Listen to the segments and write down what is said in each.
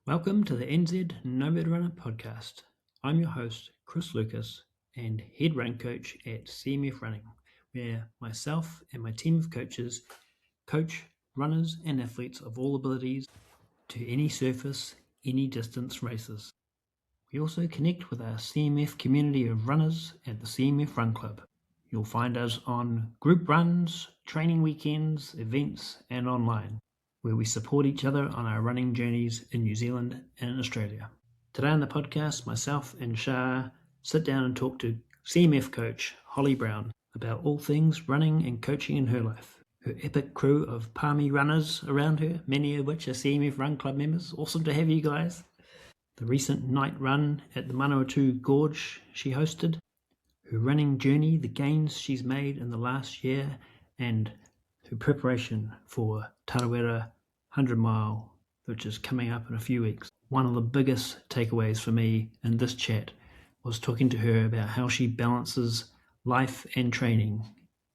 Welcome to the NZ Nomad Runner podcast. I'm your host, Chris Lucas, and head run coach at CMF Running, where myself and my team of coaches coach runners and athletes of all abilities to any surface, any distance races. We also connect with our CMF community of runners at the CMF Run Club. You'll find us on group runs, training weekends, events, and online, where we support each other on our running journeys in New Zealand and in Australia. Today on the podcast, myself and Char sit down and talk to CMF coach Holly Brown about all things running and coaching in her life. Her epic crew of palmy runners around her, many of which are CMF Run Club members. Awesome to have you guys. The recent night run at the Manawatu Gorge she hosted, her running journey, the gains she's made in the last year, and her preparation for Tarawera 100 Mile, which is coming up in a few weeks. One of the biggest takeaways for me in this chat was talking to her about how she balances life and training,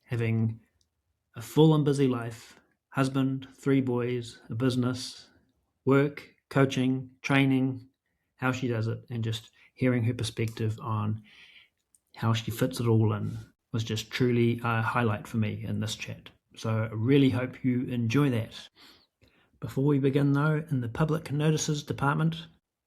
having a full and busy life, husband, 3 boys, a business, work, coaching, training, how she does it, and just hearing her perspective on how she fits it all in was just truly a highlight for me in this chat. So I really hope you enjoy that. Before we begin though, in the public notices department,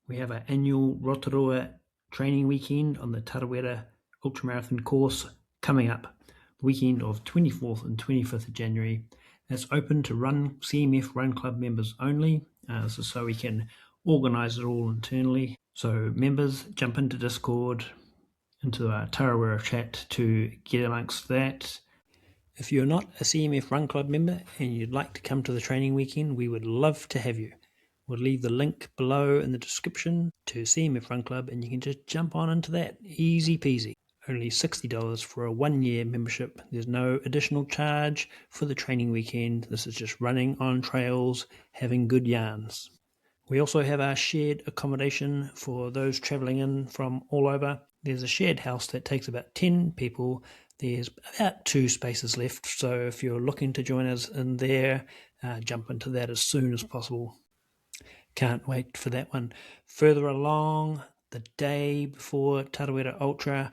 we have our annual Rotorua training weekend on the Tarawera ultramarathon course coming up, the weekend of 24th and 25th of January. It's open to CMF Run Club members only, so we can organise it all internally. So members, jump into Discord, into our Tarawera chat to get amongst that. If you're not a CMF Run Club member and you'd like to come to the training weekend, we would love to have you. We'll leave the link below in the description to CMF Run Club and you can just jump on into that. Easy peasy. Only $60 for a 1-year membership. There's no additional charge for the training weekend. This is just running on trails, having good yarns. We also have our shared accommodation for those travelling in from all over. There's a shared house that takes about 10 people. There's about 2 spaces left, so if you're looking to join us in there, jump into that as soon as possible. Can't wait for that one. Further along, the day before Tarawera Ultra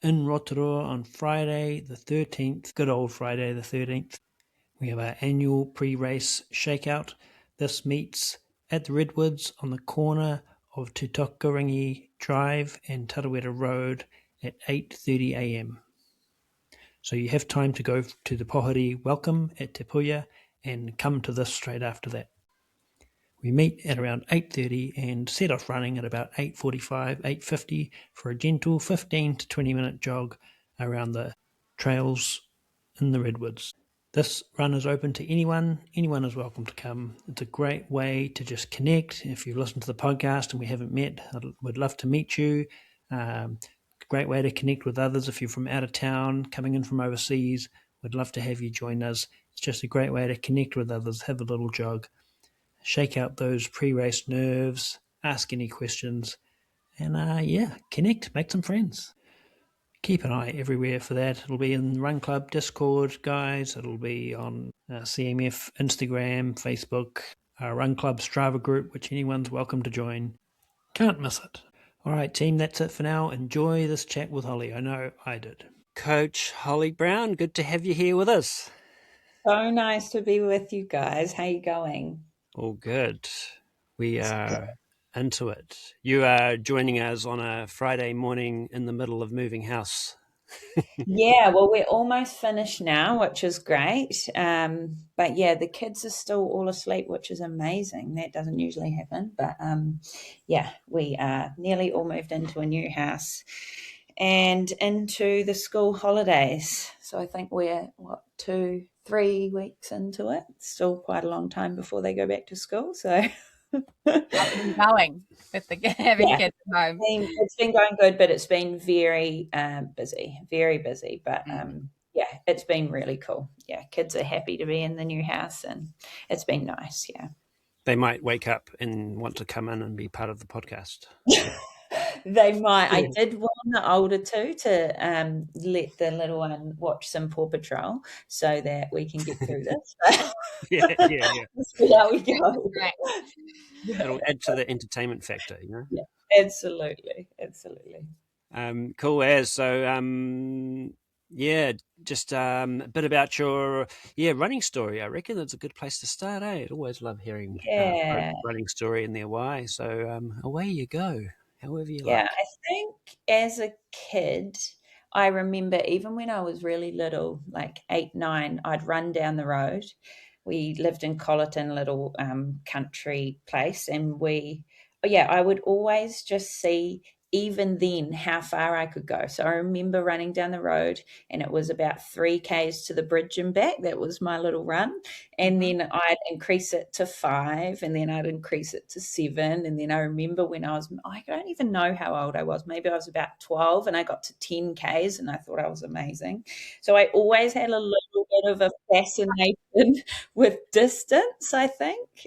in Rotorua on Friday the 13th, good old Friday the 13th, we have our annual pre-race shakeout. This meets at the Redwoods on the corner of Te Tokarangi Drive and Tarawera Road at 8:30 a.m. So you have time to go to the Pohori welcome at Te Puia and come to this straight after that. We meet at around 8:30 and set off running at about 8:45, 8:50 for a gentle 15 to 20 minute jog around the trails in the Redwoods. This run is open to anyone. Anyone is welcome to come. It's a great way to just connect. If you've listened to the podcast and we haven't met, we'd love to meet you. Great way to connect with others. If you're from out of town, coming in from overseas, we'd love to have you join us. It's just a great way to connect with others, have a little jog, shake out those pre-race nerves, ask any questions, and connect, make some friends. Keep an eye everywhere for that. It'll be in Run Club Discord, guys. It'll be on CMF, Instagram, Facebook, our Run Club Strava group, which anyone's welcome to join. Can't miss it. All right, team, that's it for now. Enjoy this chat with Holly. I know I did. Coach Holly Brown, good to have you here with us. So nice to be with you guys. How you going? All good. We are into it. You are joining us on a Friday morning in the middle of moving house. Yeah, well, we're almost finished now, which is great. But yeah, the kids are still all asleep, which is amazing. That doesn't usually happen. But yeah, we are nearly all moved into a new house and into the school holidays. So I think we're, 2-3 weeks into it. Still quite a long time before they go back to school. So How's it been going with having kids at home? It's been going good, but it's been very busy, very busy. But yeah, it's been really cool. Yeah, kids are happy to be in the new house and it's been nice, yeah. They might wake up and want to come in and be part of the podcast. They might. I did warn the older two to let the little one watch some Paw Patrol so that we can get through this. Yeah. We'll see how we go. Right. It'll add to the entertainment factor, Yeah, absolutely. Cool as. So, just a bit about your running story. I reckon that's a good place to start. I always love hearing Yeah. running story and their why. So, away you go, however you Yeah, like. I think as a kid, I remember even when I was really little, like 8, 9, I'd run down the road. We lived in Colleton, a little country place, and I would always just see even then how far I could go. So I remember running down the road, and it was about 3 k's to the bridge and back. That was my little run. And then I'd increase it to 5, and then I'd increase it to 7. And then I remember when I don't even know how old I was. Maybe I was about 12, and I got to 10 k's, and I thought I was amazing. So I always had a little bit of a fascination with distance, I think.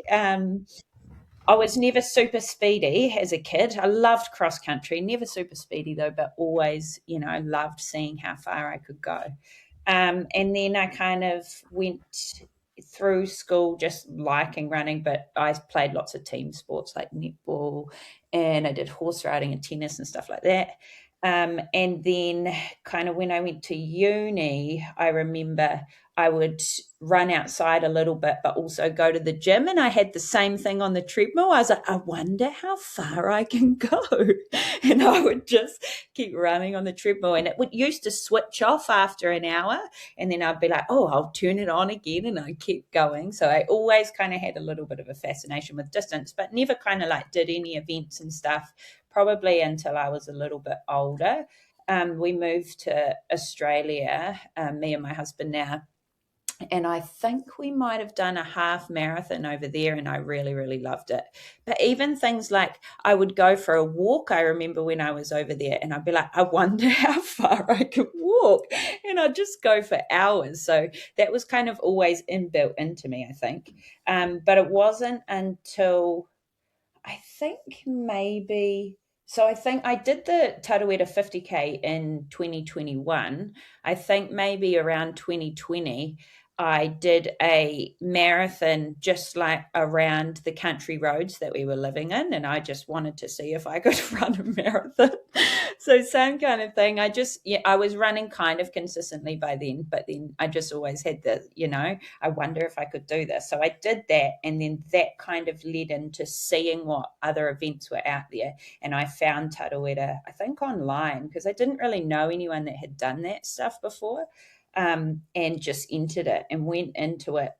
I was never super speedy as a kid. I loved cross country, never super speedy though, but always, loved seeing how far I could go. And then I kind of went through school just liking running, but I played lots of team sports like netball, and I did horse riding and tennis and stuff like that. And then kind of when I went to uni, I remember I would run outside a little bit, but also go to the gym. And I had the same thing on the treadmill. I was like, I wonder how far I can go. And I would just keep running on the treadmill. And it used to switch off after an hour. And then I'd be like, oh, I'll turn it on again. And I keep going. So I always kind of had a little bit of a fascination with distance, but never kind of like did any events and stuff, probably until I was a little bit older. We moved to Australia, me and my husband now, and I think we might have done a half marathon over there, and I really, really loved it. But even things like I would go for a walk, I remember when I was over there, and I'd be like, I wonder how far I could walk. And I'd just go for hours. So that was kind of always inbuilt into me, I think. But it wasn't until I think maybe. So I think I did the Tarawera 50K in 2021. I think maybe around 2020, I did a marathon just like around the country roads that we were living in. And I just wanted to see if I could run a marathon. So same kind of thing. I was running kind of consistently by then, but then I just always had I wonder if I could do this. So I did that. And then that kind of led into seeing what other events were out there. And I found Tarawera, I think online, because I didn't really know anyone that had done that stuff before. And just entered it and went into it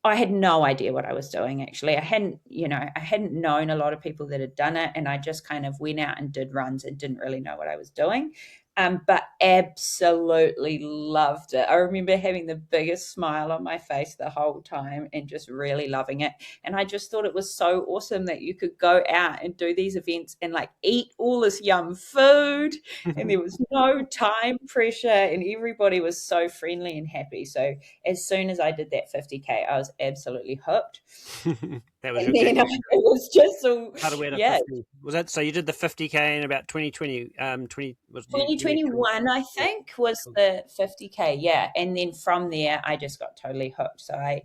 I had no idea what I was doing, actually. I hadn't known a lot of people that had done it, and I just kind of went out and did runs and didn't really know what I was doing. But absolutely loved it. I remember having the biggest smile on my face the whole time and just really loving it. And I just thought it was so awesome that you could go out and do these events and like eat all this yum food, and there was no time pressure, and everybody was so friendly and happy. So as soon as I did that 50K, I was absolutely hooked. That was and then it was just all, yeah. 50. Was that so? You did the 50K in about 2020. 2021, I think, was the 50K. Yeah, and then from there, I just got totally hooked. So I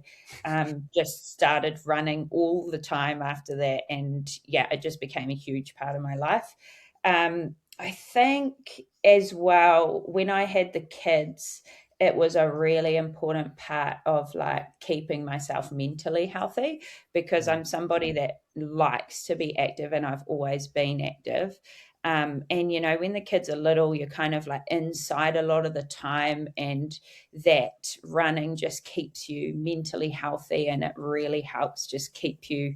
just started running all the time after that, and yeah, it just became a huge part of my life. I think as well, when I had the kids, it was a really important part of like keeping myself mentally healthy, because I'm somebody that likes to be active, and I've always been active. And when the kids are little, you're kind of like inside a lot of the time, and that running just keeps you mentally healthy, and it really helps just keep you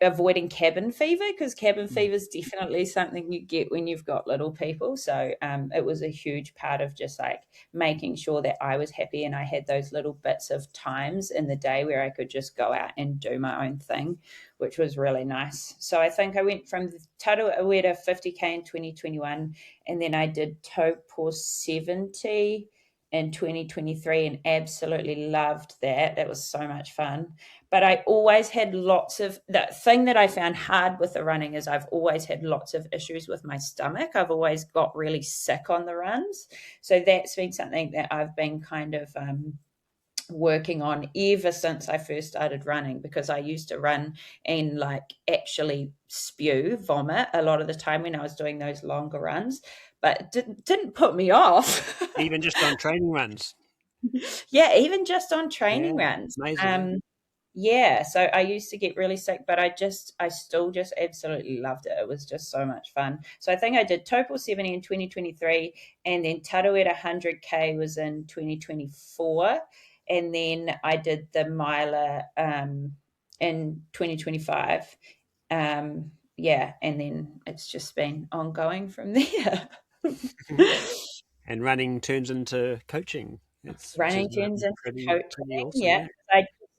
avoiding cabin fever, because cabin fever is definitely something you get when you've got little people. So it was a huge part of just like making sure that I was happy, and I had those little bits of times in the day where I could just go out and do my own thing, which was really nice. So I think I went from the Tarawera 50K in 2021, and then I did Taupo 70 in 2023 and absolutely loved that. That was so much fun. But I always had the thing that I found hard with the running is I've always had lots of issues with my stomach. I've always got really sick on the runs. So that's been something that I've been kind of working on ever since I first started running, because I used to run and like actually vomit a lot of the time when I was doing those longer runs, but it didn't put me off. Even just on training runs. Yeah, even just on training Yeah, runs. amazing. Yeah, so I used to get really sick, but I still just absolutely loved it. It was just so much fun. So I think I did Taupo 70 in 2023, and then Taroueta 100K was in 2024, and then I did the miler in 2025. Yeah, and then it's just been ongoing from there. And running turns into coaching. Running turns into pretty coaching. awesome. Yeah,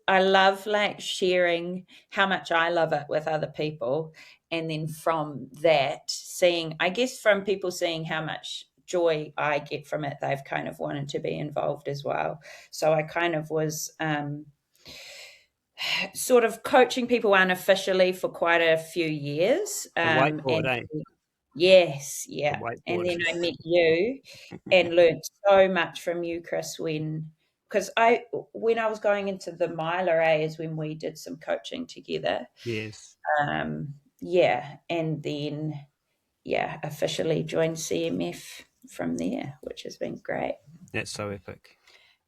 I love like sharing how much I love it with other people, and then from that, seeing, I guess, from people seeing how much joy I get from it, they've kind of wanted to be involved as well. So I kind of was sort of coaching people unofficially for quite a few years. The whiteboard, And yes, The yeah. And whiteboard. then I met you and learned so much from you, Chris, because when I was going into the miler is when we did some coaching together. Yes. Yeah, and then officially joined CMF from there, which has been great. That's so epic.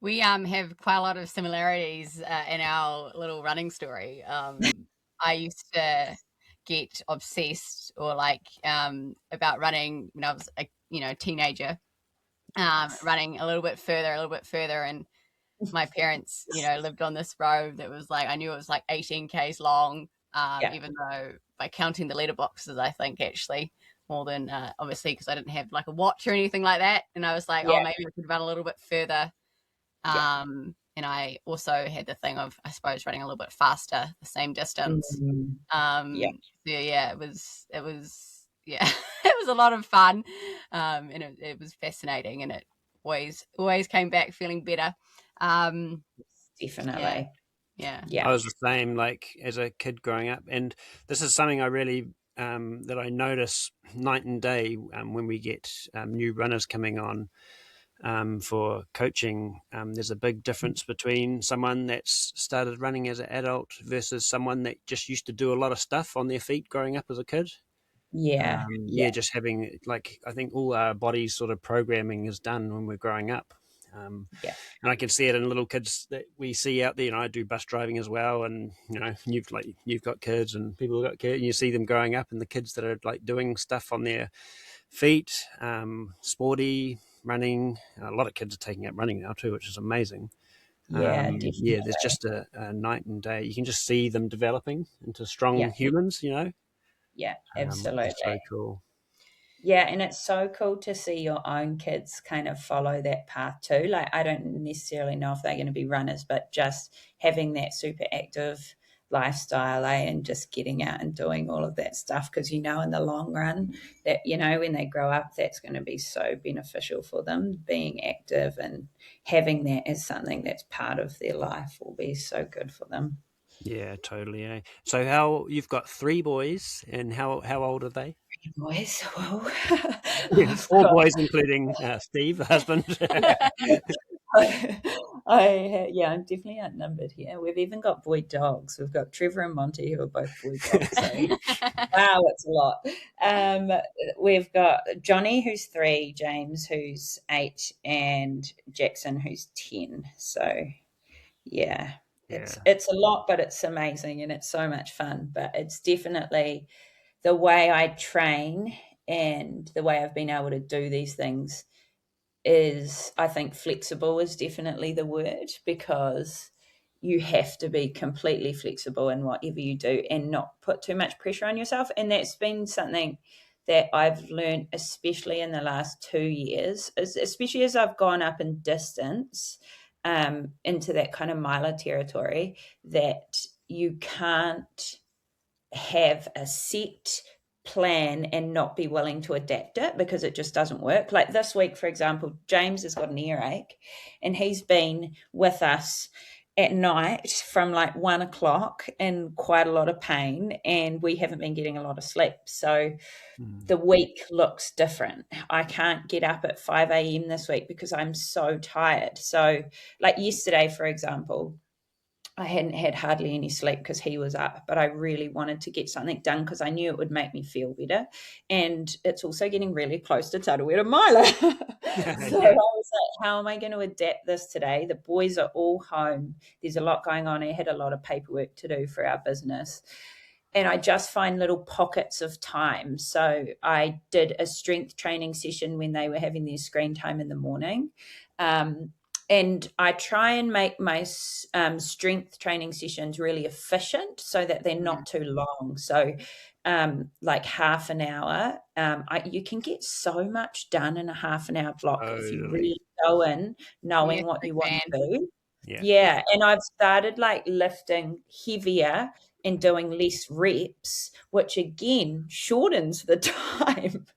We have quite a lot of similarities in our little running story. I used to get obsessed or about running when I was a teenager, running a little bit further, and my parents lived on this road that was I knew it was 18 k's long, even though by counting the letterboxes I think actually more than obviously, because I didn't have a watch or anything like that, and I was maybe I could run a little bit further. And I also had the thing of, I suppose, running a little bit faster, the same distance. Mm-hmm. It was it was a lot of fun, and it was fascinating, and it always came back feeling better. Definitely. Yeah. I was the same, as a kid growing up, and this is something I really that I notice night and day when we get new runners coming on. For coaching, there's a big difference between someone that's started running as an adult versus someone that just used to do a lot of stuff on their feet growing up as a kid. Just having I think all our body's sort of programming is done when we're growing up. And I can see it in little kids that we see out there. I do bus driving as well, and you've got kids and people have got kids, and you see them growing up, and the kids that are doing stuff on their feet, sporty running. A lot of kids are taking up running now too, which is amazing. Definitely. There's just a night and day. You can just see them developing into strong humans. Yeah, absolutely. It's so cool. Yeah, and it's so cool to see your own kids kind of follow that path too. I don't necessarily know if they're going to be runners, but just having that super active lifestyle, and just getting out and doing all of that stuff, because in the long run that when they grow up, that's going to be so beneficial for them. Being active and having that as something that's part of their life will be so good for them. Yeah, totally. So you've got 3 boys, and how old are they? 3 boys. Well, 4 boys, including Steve, the husband. I'm definitely outnumbered here. We've even got boy dogs. We've got Trevor and Monty, who are both boy dogs. So, wow, it's a lot. We've got Johnny, who's 3, James, who's 8, and Jackson, who's 10. So, it's a lot, but it's amazing, and it's so much fun. But it's definitely the way I train and the way I've been able to do these things is, I think, flexible is definitely the word, because you have to be completely flexible in whatever you do and not put too much pressure on yourself. And that's been something that I've learned, especially in the last 2 years, especially as I've gone up in distance into that kind of miler territory, that you can't have a set plan and not be willing to adapt it because it just doesn't work. Like this week, for example, James has got an earache and he's been with us at night from like 1 o'clock in quite a lot of pain, and we haven't been getting a lot of sleep. So the week looks different. I can't get up at 5 a.m. this week because I'm so tired. So like yesterday, for example, I hadn't had hardly any sleep because he was up, but I really wanted to get something done because I knew it would make me feel better. And it's also getting really close to Tarawera Mile. So I was like, how am I going to adapt this today? The boys are all home. There's a lot going on. I had a lot of paperwork to do for our business. And I just find little pockets of time. So I did a strength training session when they were having their screen time in the morning. And I try and make my strength training sessions really efficient so that they're not too long. So like half an hour, you can get so much done in a half an hour block if you really go in knowing what you want to do. Yeah. And I've started like lifting heavier and doing less reps, which again shortens the time,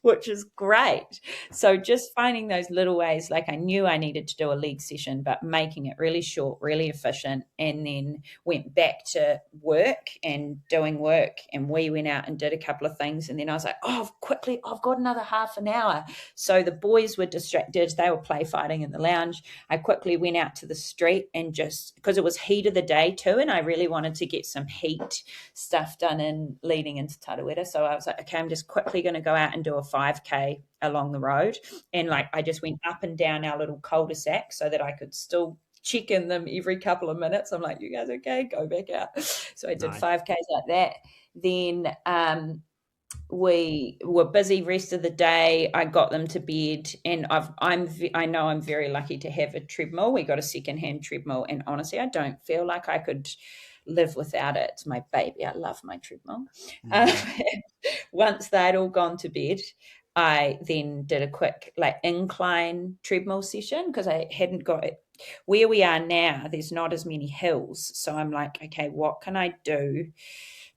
which is great. So just finding those little ways, like I knew I needed to do a leg session, but making it really short, really efficient, and then went back to work and doing work. And we went out and did a couple of things. And then I was like, quickly, I've got another half an hour. So the boys were distracted. They were play fighting in the lounge. I quickly went out to the street and just, because it was heat of the day too, and I really wanted to get some heat stuff done in leading into Tarawera. So I was like, okay, I'm just quickly going to go out and do a 5K along the road. And like, I just went up and down our little cul-de-sac so that I could still check in them every couple of minutes. I'm like, you guys okay? Go back out. So I did 5Ks like that. Then we were busy rest of the day. I got them to bed, and I know I'm very lucky to have a treadmill. We got a secondhand treadmill, and honestly, I don't feel like I could live without it. It's my baby. I love my treadmill. Once they'd all gone to bed, I then did a quick like incline treadmill session because I hadn't got it. Where we are now, there's not as many hills. So I'm like, okay, what can I do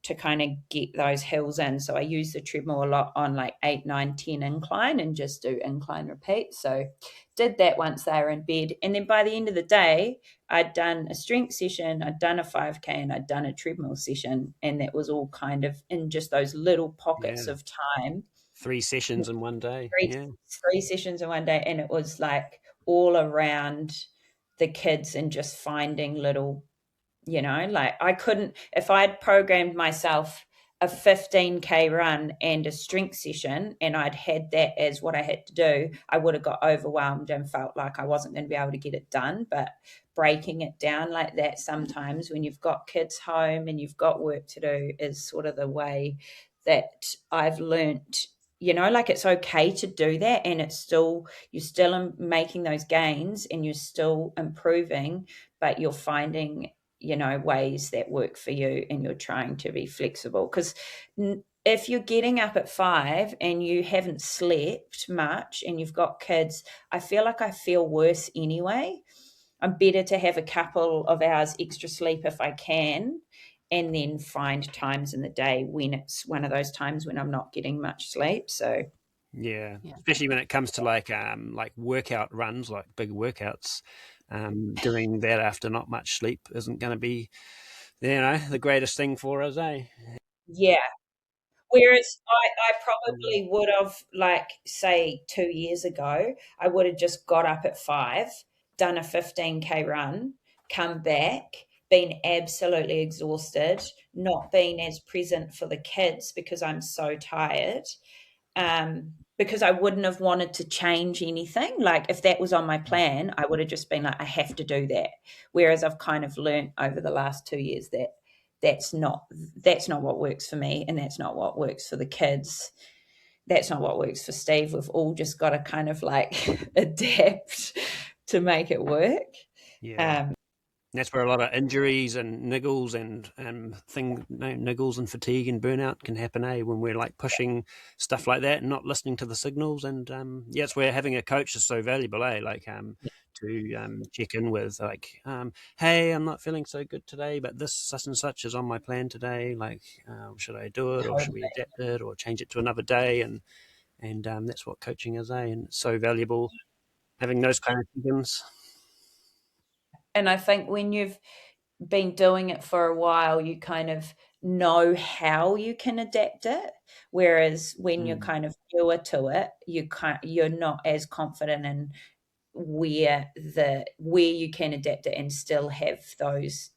to kind of get those hills in? So I use the treadmill a lot on like 8, 9, 10 incline and just do incline repeat. So did that once they were in bed. And then by the end of the day, I'd done a strength session, I'd done a 5K, and I'd done a treadmill session. And that was all kind of in just those little pockets of time. 3 sessions in one day. Three sessions in one day. And it was like all around the kids and just finding little, like I couldn't, if I'd programmed myself a 15K run and a strength session and I'd had that as what I had to do, I would have got overwhelmed and felt like I wasn't going to be able to get it done. But breaking it down like that sometimes when you've got kids home and you've got work to do is sort of the way that I've learnt, like it's okay to do that, and you're still making those gains and you're still improving, but you're finding ways that work for you, and you're trying to be flexible. Because if you're getting up at 5 and you haven't slept much and you've got kids, I feel like I feel worse anyway. I'm better to have a couple of hours extra sleep if I can, and then find times in the day when it's one of those times when I'm not getting much sleep. So yeah. Especially when it comes to like workout runs, like big workouts. Doing that after not much sleep isn't going to be, the greatest thing for us, eh? Yeah. Whereas I probably would have, like, say 2 years ago, I would have just got up at 5, done a 15K run, come back, been absolutely exhausted, not been as present for the kids because I'm so tired. Because I wouldn't have wanted to change anything. Like if that was on my plan, I would have just been like, I have to do that. Whereas I've kind of learnt over the last 2 years that that's not what works for me, and that's not what works for the kids. That's not what works for Steve. We've all just got to kind of like adapt to make it work. Yeah. That's where a lot of injuries and niggles and niggles and fatigue and burnout can happen, when we're like pushing stuff like that and not listening to the signals. And it's where having a coach is so valuable, like to to check in with, like, hey, I'm not feeling so good today, but this such and such is on my plan today. Like, should I do it, or should we adapt it, or change it to another day? And that's what coaching is, and it's so valuable having those kind of things. And I think when you've been doing it for a while, you kind of know how you can adapt it. Whereas when you're kind of newer to it, you're not as confident in where you can adapt it and still have those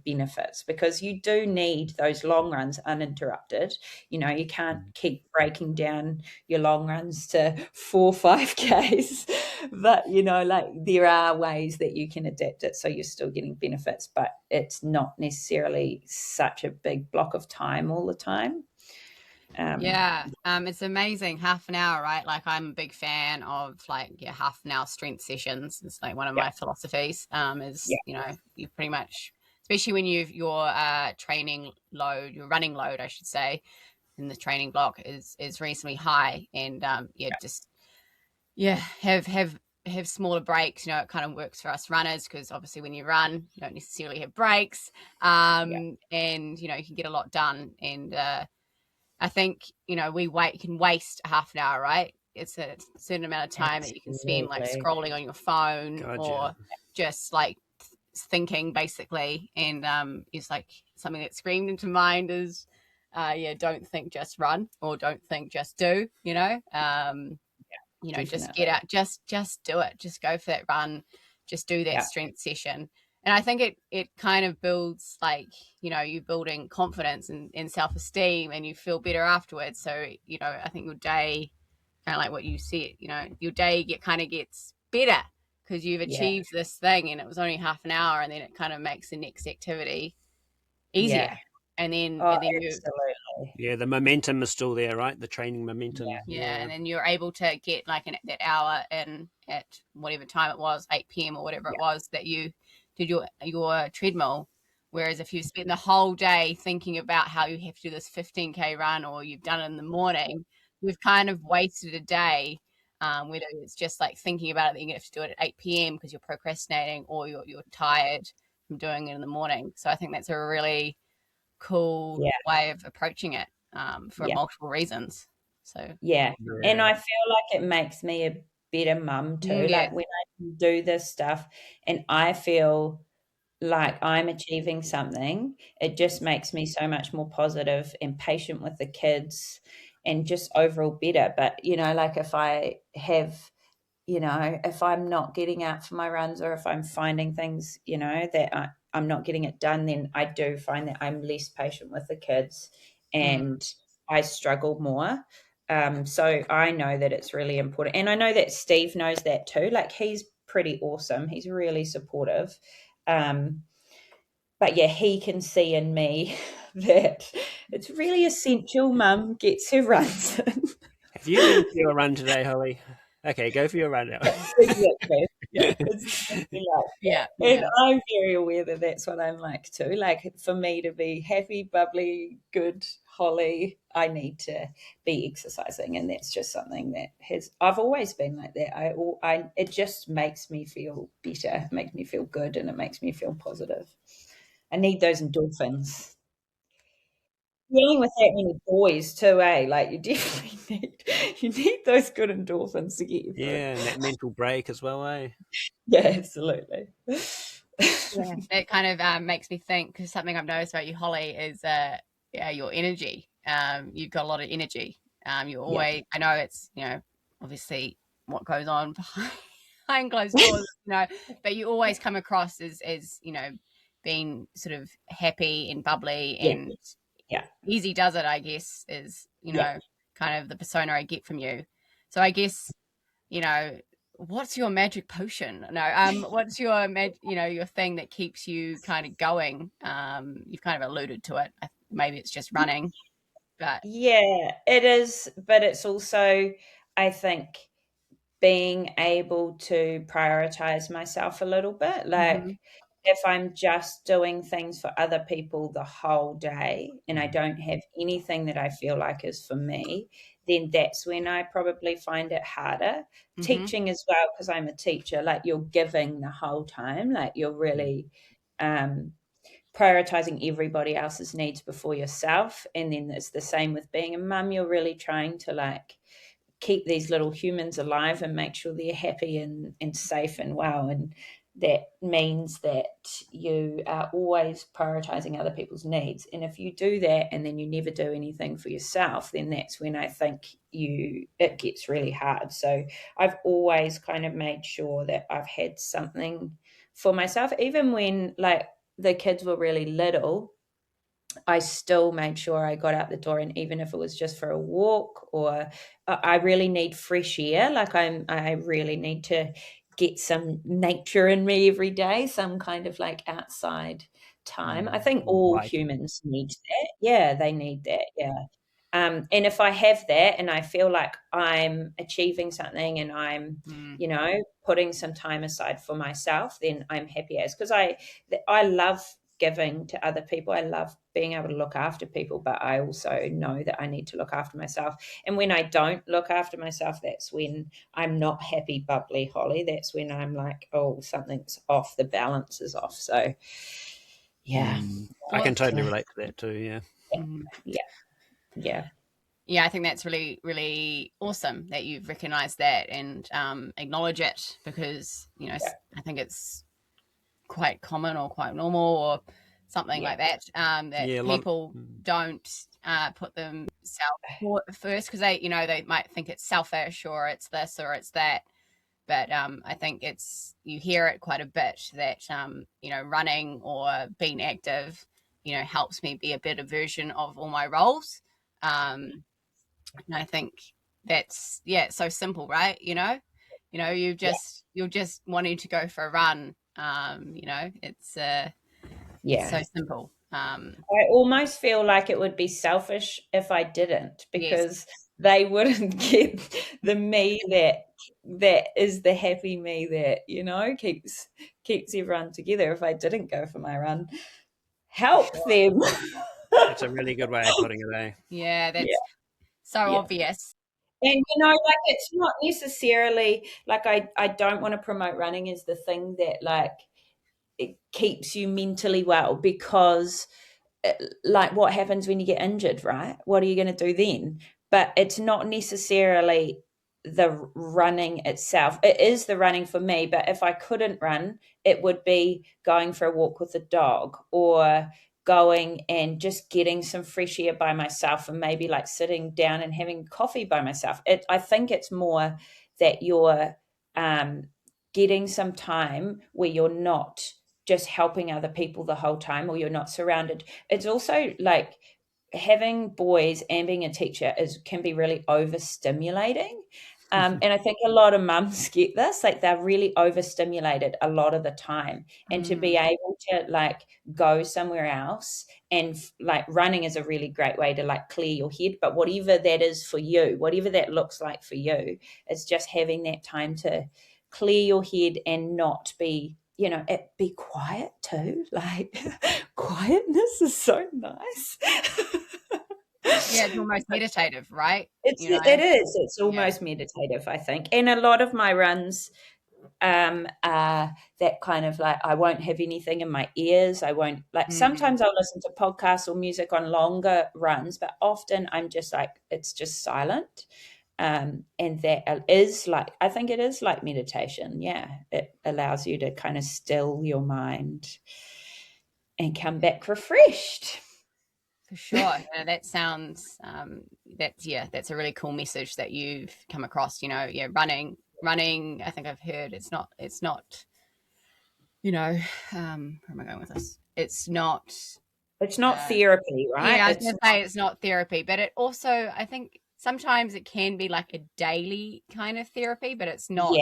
benefits, because you do need those long runs uninterrupted. You can't keep breaking down your long runs to 4 or 5Ks, but like there are ways that you can adapt it so you're still getting benefits, but it's not necessarily such a big block of time all the time. It's amazing. Half an hour, right? Like, I'm a big fan of half an hour strength sessions. It's like one of my philosophies. You pretty much, especially when your training load, your running load, I should say, in the training block is reasonably high, and have smaller breaks. It kind of works for us runners, because obviously when you run, you don't necessarily have breaks, and you can get a lot done. And I think, we can waste half an hour, right? It's a certain amount of time that you can spend like scrolling on your phone or just like thinking, basically. And it's like something that screamed into mind is, don't think, just run, or don't think, just do, just get out, just do it. Just go for that run. Just do that strength session. And I think it kind of builds, like, you're building confidence and self-esteem, and you feel better afterwards. So, I think your day, kind of like what you said, your day gets better because you've achieved this thing, and it was only half an hour, and then it kind of makes the next activity easier. And then, the momentum is still there, right? The training momentum. And then you're able to get like that hour in at whatever time it was, 8 p.m. or whatever it was that you did your treadmill. Whereas if you spend the whole day thinking about how you have to do this 15K run, or you've done it in the morning, you've kind of wasted a day. Whether it's just like thinking about it, that you have to do it at 8 p.m. because you're procrastinating, or you're tired from doing it in the morning. So I think that's a really cool way of approaching it, for multiple reasons. So and I feel like it makes me a better mum too. Like, when I do this stuff and I feel like I'm achieving something, it just makes me so much more positive and patient with the kids, and just overall better. But like, if I have, if I'm not getting out for my runs, or if I'm finding things, that I'm not getting it done, then I do find that I'm less patient with the kids, and I struggle more. So I know that it's really important. And I know that Steve knows that too. Like, he's pretty awesome. He's really supportive. But he can see in me that it's really essential Mum gets her runs in. Have you been for your run today, Holly? Okay, go for your run now. Exactly. And I'm very aware that that's what I'm like too. Like, for me to be happy, bubbly, good Holly, I need to be exercising, and that's just something that I've always been like that. It just makes me feel better, it makes me feel good, and it makes me feel positive. I need those endorphins. Dealing with that many boys too, like, you definitely need those good endorphins to get you through. And that mental break as well, eh? Yeah, absolutely. It kind of makes me think, because something I've noticed about you, Holly, is your energy. You've got a lot of energy. You always, I know it's, obviously what goes on behind closed doors, but you always come across as being sort of happy and bubbly and easy does it, I guess, is, kind of the persona I get from you. So I guess, what's your magic potion? No, what's your your thing that keeps you kind of going? You've kind of alluded to it. Maybe it's just running, but it is. But it's also, I think, being able to prioritize myself a little bit. Like, if I'm just doing things for other people the whole day, and I don't have anything that I feel like is for me, then that's when I probably find it harder. Mhm. Teaching as well, because I'm a teacher, like you're giving the whole time, like you're really prioritizing everybody else's needs before yourself. And then it's the same with being a mum. You're really trying to like keep these little humans alive and make sure they're happy and safe and well. And that means that you are always prioritizing other people's needs. And if you do that and then you never do anything for yourself, then that's when I think it gets really hard. So I've always kind of made sure that I've had something for myself, even when like the kids were really little. I still made sure I got out the door, and even if it was just for a walk, or I really need fresh air, like I really need to get some nature in me every day, some kind of like outside time. I think all humans need that. Yeah, they need that. Yeah. And if I have that and I feel like I'm achieving something and I'm, putting some time aside for myself, then I'm happy as, because I love giving to other people. I love being able to look after people, but I also know that I need to look after myself. And when I don't look after myself, that's when I'm not happy, bubbly Holly. That's when I'm like, oh, something's off, the balance is off. So yeah. I can totally relate to that too. Yeah. I think that's really, really awesome that you've recognized that and acknowledge it, because I think it's quite common or quite normal or something like that, that people don't put themselves first, because they might think it's selfish or it's this or it's that. But I think you hear it quite a bit that running or being active helps me be a better version of all my roles. And I think that's it's so simple, right? You're just wanting to go for a run. It's so simple. I almost feel like it would be selfish if I didn't, because they wouldn't get the me that is the happy me that keeps everyone together. If I didn't go for my run, help them. That's a really good way of putting it, eh? Yeah, that's so obvious. And like it's not necessarily like I don't want to promote running as the thing that like it keeps you mentally well, because like what happens when you get injured, right? What are you going to do then? But it's not necessarily the running itself. It is the running for me, but if I couldn't run, it would be going for a walk with a dog, or going and just getting some fresh air by myself, and maybe like sitting down and having coffee by myself. I think it's more that you're getting some time where you're not just helping other people the whole time, or you're not surrounded. It's also like having boys and being a teacher can be really overstimulating. And I think a lot of mums get this, like they're really overstimulated a lot of the time. And to be able to like go somewhere else, and like running is a really great way to like clear your head. But whatever that is for you, whatever that looks like for you, it's just having that time to clear your head and not be, be quiet too. Like quietness is so nice. Yeah, it's almost meditative, right? It is. It's almost meditative, I think. And a lot of my runs are that kind of like, I won't have anything in my ears. I won't like, sometimes I'll listen to podcasts or music on longer runs, but often I'm just like, it's just silent. And that is like, I think it is like meditation. Yeah. It allows you to kind of still your mind and come back refreshed. For sure. That sounds that's a really cool message that you've come across. Running, I think I've heard it's not where am I going with this? It's not therapy, right? Yeah, I was going to say it's not therapy, but it also, I think sometimes it can be like a daily kind of therapy, but it's not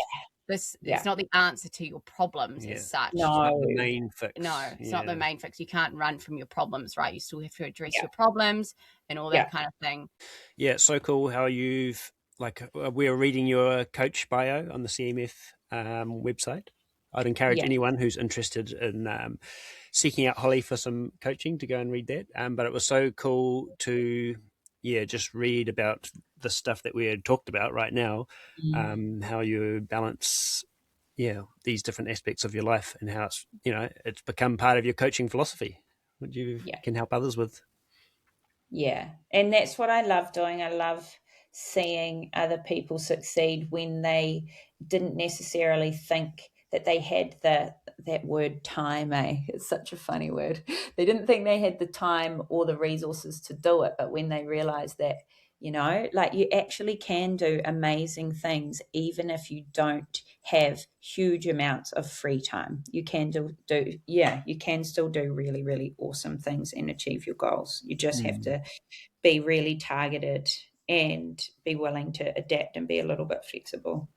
it's not the answer to your problems as such. No. It's not the main fix. No, it's not the main fix. You can't run from your problems, right? You still have to address your problems and all that kind of thing. Yeah, it's so cool how you've, like, we're reading your coach bio on the CMF website. I'd encourage anyone who's interested in seeking out Holly for some coaching to go and read that. But it was so cool to, just read about the stuff that we had talked about right now, how you balance these different aspects of your life, and how it's become part of your coaching philosophy, what you can help others with. Yeah, and that's what I love doing. I love seeing other people succeed when they didn't necessarily think that they had that word time, eh? It's such a funny word. They didn't think they had the time or the resources to do it, but when they realized that, like you actually can do amazing things even if you don't have huge amounts of free time. You can you can still do really, really awesome things and achieve your goals. You just have to be really targeted and be willing to adapt and be a little bit flexible.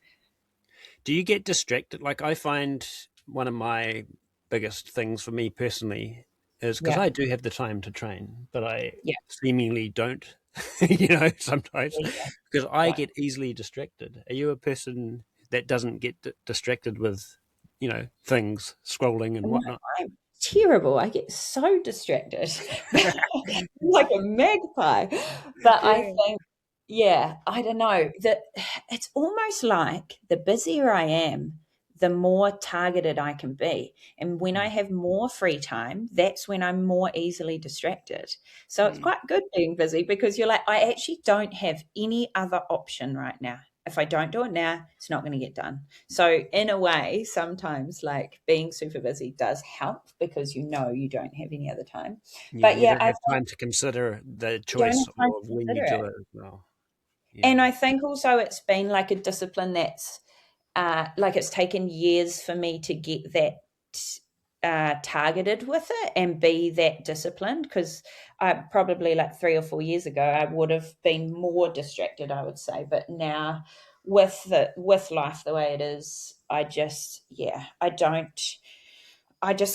Do you get distracted? Like, I find one of my biggest things for me personally is because I do have the time to train, but I seemingly don't, sometimes because I get easily distracted. Are you a person that doesn't get distracted with, things, scrolling and whatnot? I'm terrible. I get so distracted like a magpie. But I think, I don't know, that it's almost like the busier I am, the more targeted I can be. And when I have more free time, that's when I'm more easily distracted. So it's quite good being busy because you're like, I actually don't have any other option right now. If I don't do it now, it's not going to get done. So in a way, sometimes like being super busy does help because you don't have any other time. But you don't have time to consider the choice of when you do it as well. And I think also it's been like a discipline that's like it's taken years for me to get that targeted with it and be that disciplined, because I probably like 3 or 4 years ago I would have been more distracted, I would say. But now with life the way it is, I just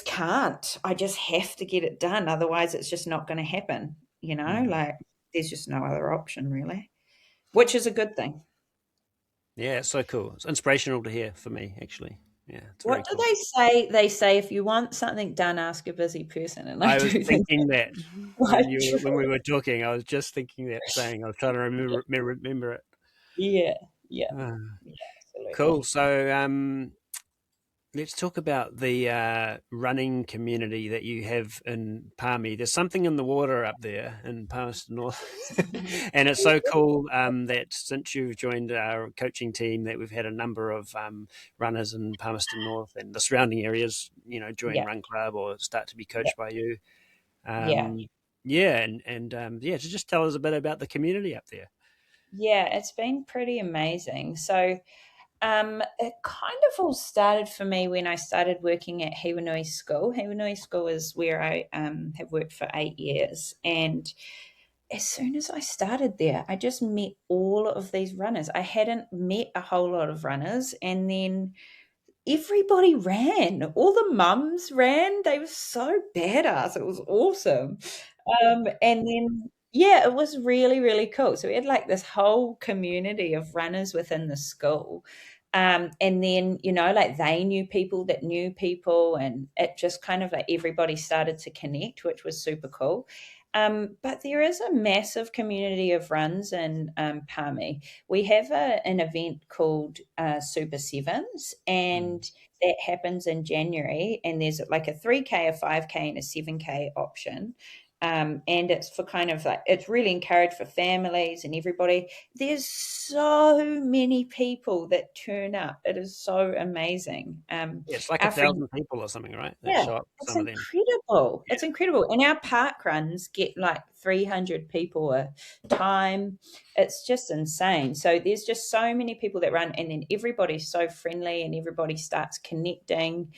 can't. I just have to get it done. Otherwise it's just not going to happen, like there's just no other option really, which is a good thing. Yeah, it's so cool. It's inspirational to hear for me, actually. Yeah, it's very cool. What do they say? They say if you want something done, ask a busy person. And I was thinking that when we were talking, I was just thinking that saying. I was trying to remember it. Yeah, absolutely. Cool. So let's talk about the running community that you have in Palmy. There's something in the water up there in Palmerston North. And it's so cool that since you've joined our coaching team that we've had a number of runners in Palmerston North and the surrounding areas, join Run Club or start to be coached by you. To just tell us a bit about the community up there. Yeah, it's been pretty amazing. So it kind of all started for me when I started working at Hiwanui School. Hiwanui School is where I have worked for 8 years. And as soon as I started there, I just met all of these runners. I hadn't met a whole lot of runners. And then everybody ran. All the mums ran. They were so badass. It was awesome. And then it was really, really cool. So we had like this whole community of runners within the school. And then, like they knew people that knew people, and it just kind of like everybody started to connect, which was super cool. But there is a massive community of runs in Palmy. We have an event called Super Sevens, and that happens in January. And there's like a 3K, a 5K, and a 7K option. And it's for kind of like, it's really encouraged for families and everybody. There's so many people that turn up. It is so amazing. It's like 1,000 people or something, right? That show up, it's incredible. It's incredible. And our park runs get like 300 people a time. It's just insane. So there's just so many people that run, and then everybody's so friendly and everybody starts connecting.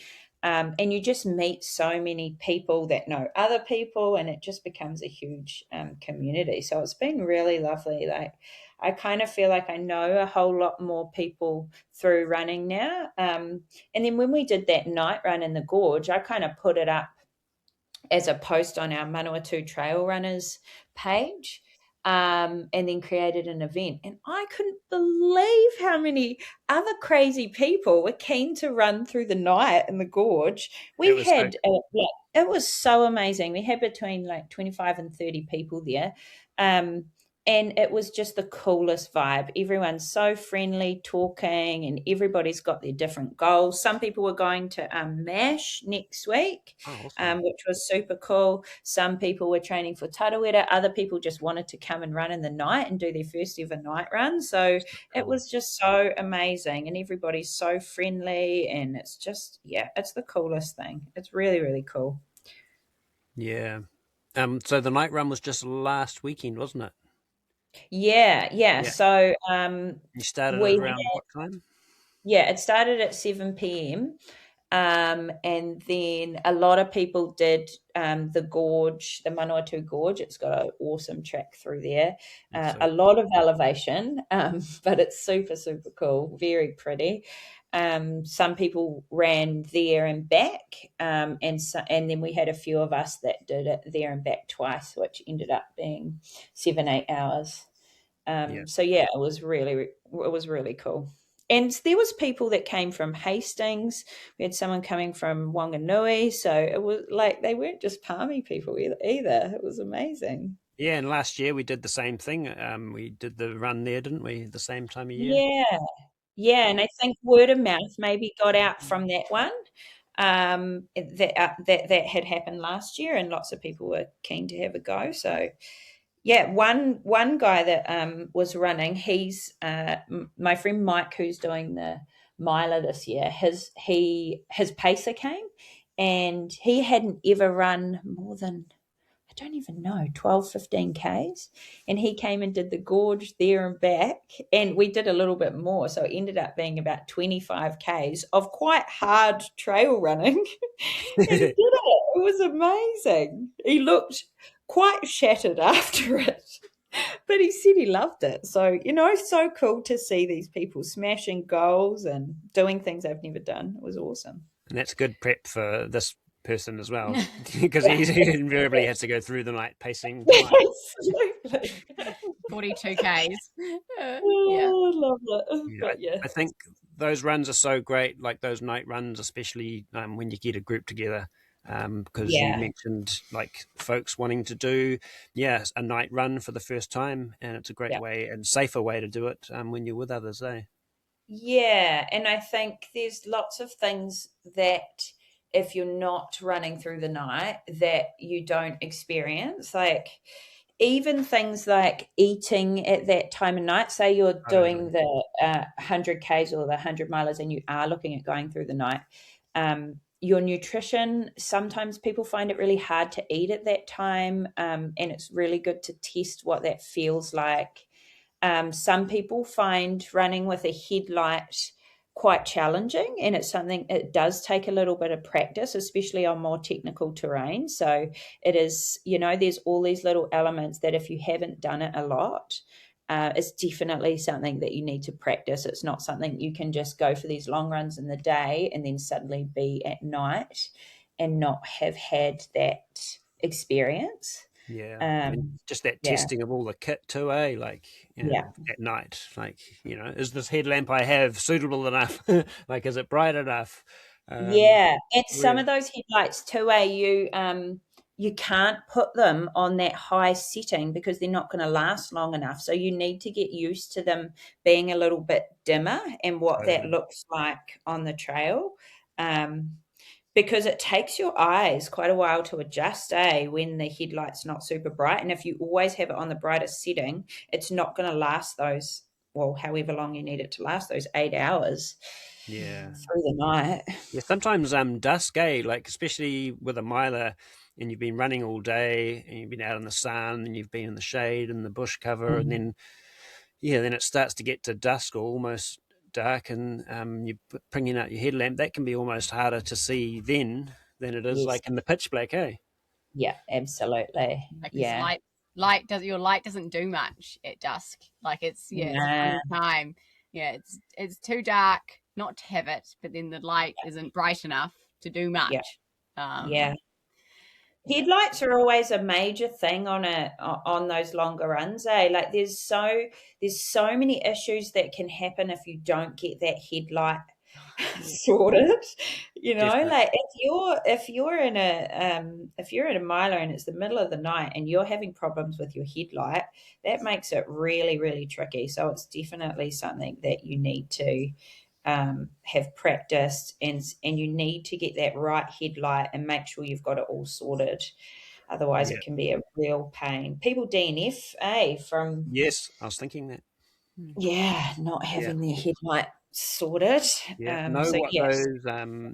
And you just meet so many people that know other people, and it just becomes a huge community. So it's been really lovely. Like, I kind of feel like I know a whole lot more people through running now. And then when we did that night run in the gorge, I kind of put it up as a post on our Manawatu Trail Runners page. And then created an event. And I couldn't believe how many other crazy people were keen to run through the night in the gorge. It was so amazing. We had between like 25 and 30 people there. And it was just the coolest vibe. Everyone's so friendly, talking, and everybody's got their different goals. Some people were going to MASH next week, awesome. which was super cool. Some people were training for tarawera. Other people just wanted to come and run in the night and do their first ever night run. So it was just so amazing, and everybody's so friendly, and it's just, it's the coolest thing. It's really, really cool. Yeah. So the night run was just last weekend, wasn't it? Yeah. So you started we at around what time? it started at 7 p.m. And then a lot of people did the gorge, the Manawatu Gorge. It's got an awesome track through there. A lot of elevation, but it's super, super cool, very pretty. Some people ran there and back, and then we had a few of us that did it there and back twice, which ended up being 7-8 hours. So it was really cool. And there was people that came from Hastings. We had someone coming from Wanganui. So it was like they weren't just Palmy people either. It was amazing. Yeah, and last year we did the same thing. We did the run there, didn't we? The same time of year. Yeah, and I think word of mouth maybe got out from that one. That had happened last year, and lots of people were keen to have a go. So. Yeah, one guy that was running, he's my friend Mike, who's doing the miler this year. His pacer came, and he hadn't ever run more than, I don't even know, 12, 15 Ks. And he came and did the gorge there and back, and we did a little bit more. So it ended up being about 25 Ks of quite hard trail running. And he did it. It was amazing. He looked quite shattered after it, but he said he loved it. So, so cool to see these people smashing goals and doing things they've never done. It was awesome. And that's good prep for this person as well, because he invariably has to go through the night pacing. Absolutely. 42 Ks. I love it. Yeah, I think those runs are so great, like those night runs, especially when you get a group together. Because you mentioned like folks wanting to do a night run for the first time, and it's a great way and safer way to do it when you're with others, Yeah, and I think there's lots of things that if you're not running through the night that you don't experience, like even things like eating at that time of night. Say you're doing the 100 Ks or the 100 milers and you are looking at going through the night. Your nutrition, sometimes people find it really hard to eat at that time, and it's really good to test what that feels like. Some people find running with a headlight quite challenging, and it's something, it does take a little bit of practice, especially on more technical terrain. So it is, there's all these little elements that if you haven't done it a lot, it's definitely something that you need to practice. It's not something you can just go for these long runs in the day and then suddenly be at night and not have had that experience. And just that testing of all the kit too, like at night, like is this headlamp I have suitable enough? Like, is it bright enough? And some of those headlights too, you can't put them on that high setting because they're not going to last long enough. So you need to get used to them being a little bit dimmer and what that looks like on the trail. Because it takes your eyes quite a while to adjust, when the headlight's not super bright. And if you always have it on the brightest setting, it's not going to last those, however long you need it to last, those 8 hours through the night. Yeah, sometimes dusk, like especially with a miler, and you've been running all day and you've been out in the sun and you've been in the shade and the bush cover, and then it starts to get to dusk or almost dark, and you're bringing out your headlamp. That can be almost harder to see then than it is like in the pitch black, Yeah, absolutely. Your light doesn't do much at dusk. Like it's a time. Yeah, it's too dark not to have it, but then the light isn't bright enough to do much. Headlights are always a major thing on those longer runs, Like there's so many issues that can happen if you don't get that headlight sorted, Definitely. like if you're in a miler and it's the middle of the night and you're having problems with your headlight, that makes it really, really tricky. So it's definitely something that you need to have practiced, and you need to get that right headlight and make sure you've got it all sorted. Otherwise, Yeah. it can be a real pain. People DNF, from Yes, I was thinking that. not Yeah. having their headlight sorted. Yeah, So yes,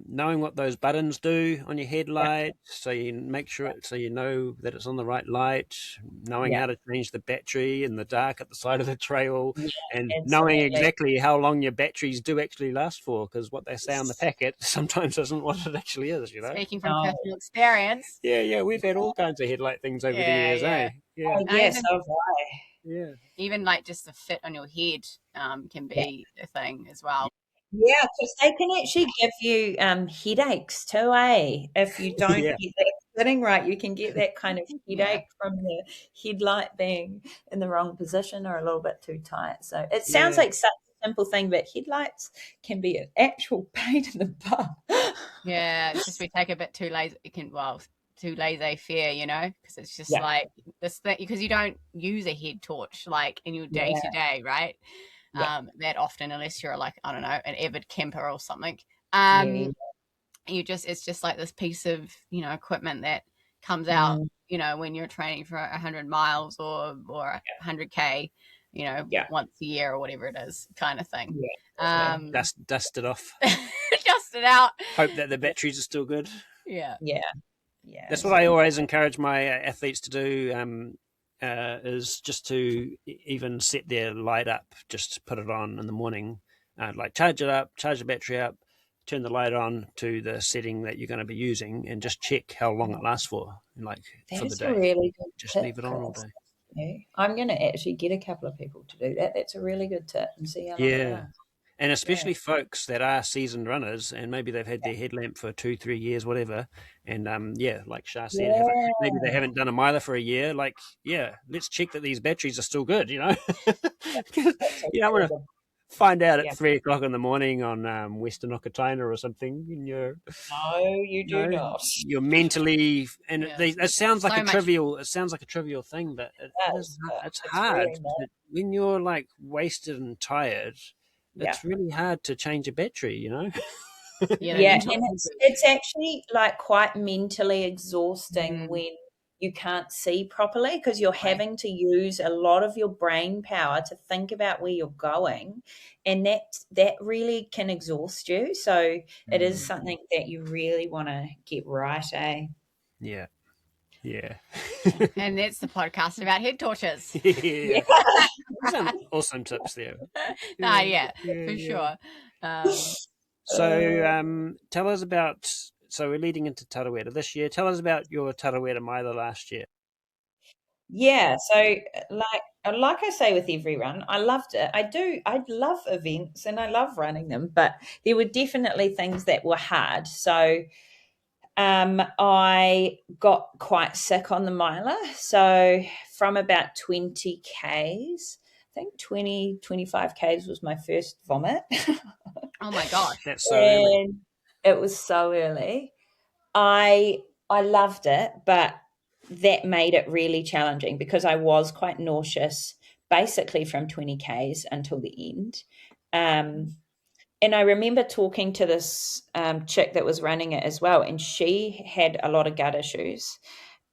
knowing what those buttons do on your headlight, so you make sure so you know that it's on the right light. Knowing yeah, how to change the battery in the dark at the side of the trail, yeah, and knowing absolutely. exactly how long your batteries do actually last for, because what they say on the packet sometimes isn't what it actually is. Speaking from No. personal experience. Yeah, we've had all kinds of headlight things over the Yeah, years, yeah. eh? Yeah, Oh, Now yes, so have I. yeah, even like just the fit on your head can Yeah. be a thing as well. Yeah, because they can actually give you headaches too, eh? If you don't yeah, get that fitting right, you can get that kind of Yeah. headache from the headlight being in the wrong position or a little bit too tight. So it sounds yeah. like such a simple thing, but headlights can be an actual pain in the butt. Yeah, it's just we take a bit too lazy. It can too laissez-faire, because it's just Yeah, like this thing because you don't use a head torch like in your day yeah, to day, right? yeah, That often, unless you're like I don't know an avid camper or something. yeah. It's just like this piece of equipment that comes out Mm, when you're training for 100 miles or 100K, yeah, once a year or whatever it is, kind of thing. yeah, totally. Dust it off. Just it out. Hope that the batteries are still good. Yeah. Yeah, yeah, That's what I exactly. always encourage my athletes to do. Is just to even set their light up, just put it on in the morning, like charge it up, charge the battery up, turn the light on to the setting that you're going to be using, and just check how long it lasts for, like That for the is a day. really good Just tip, leave it on all Chris. day. Yeah. I'm going to actually get a couple of people to do that. That's a really good tip, and see how long it Yeah. lasts. And Yeah, especially folks that are seasoned runners, and maybe they've had their headlamp for 2-3 years, whatever. And like Char said, maybe they yeah, haven't done a miler for a year. Like, yeah, let's check that these batteries are still good. Because that's a you don't really want to good. find out at Yeah, 3 o'clock in the morning on Western Okataina or something, and no, you you do know not. you're mentally, and Yeah. it sounds like So a much. trivial thing, but it is, Yes, but it's it's hard really not. when you're like wasted and tired. Yeah. It's really hard to change a battery. Yeah, the Yeah, mental. and it's actually like quite mentally exhausting Mm, when you can't see properly because you're right. having to use a lot of your brain power to think about where you're going, and that really can exhaust you. So it is Mm. something that you really want to get right, eh? Yeah, yeah, And that's the podcast about head torches. yeah. Yeah. Some awesome tips there. Yeah, Yeah, for yeah. sure. Um, So, tell us about. So we're leading into Tarawera this year. Tell us about your Tarawera Mila last year. Yeah, so like I say with every run, I loved it. I love events and I love running them, but there were definitely things that were hard. So I got quite sick on the miler. So from about 20 Ks, I think 25 Ks was my first vomit. oh my gosh. That's so early. And it was so early. I loved it, but that made it really challenging because I was quite nauseous basically from 20 Ks until the end. And I remember talking to this chick that was running it as well, and she had a lot of gut issues.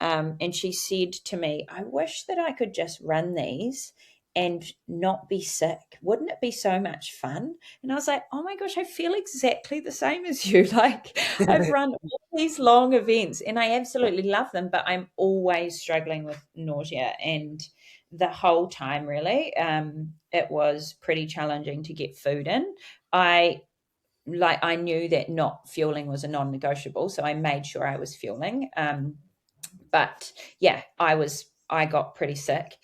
And she said to me, I wish that I could just run these and not be sick. Wouldn't it be so much fun? And I was like, oh my gosh, I feel exactly the same as you. Like, I've run all these long events and I absolutely love them, but I'm always struggling with nausea. And the whole time, really, it was pretty challenging to get food in. I knew that not fueling was a non-negotiable, so I made sure I was fueling. But yeah, I got pretty sick.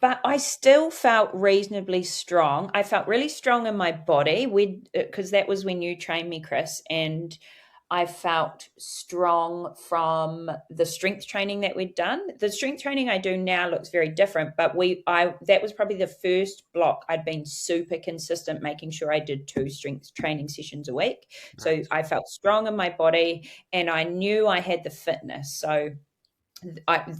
But I still felt reasonably strong. I felt really strong in my body because that was when you trained me, Chris, and I felt strong from the strength training that we'd done. The strength training I do now looks very different, but that was probably the first block I'd been super consistent, making sure I did 2 strength training sessions a week. So I felt strong in my body, and I knew I had the fitness. So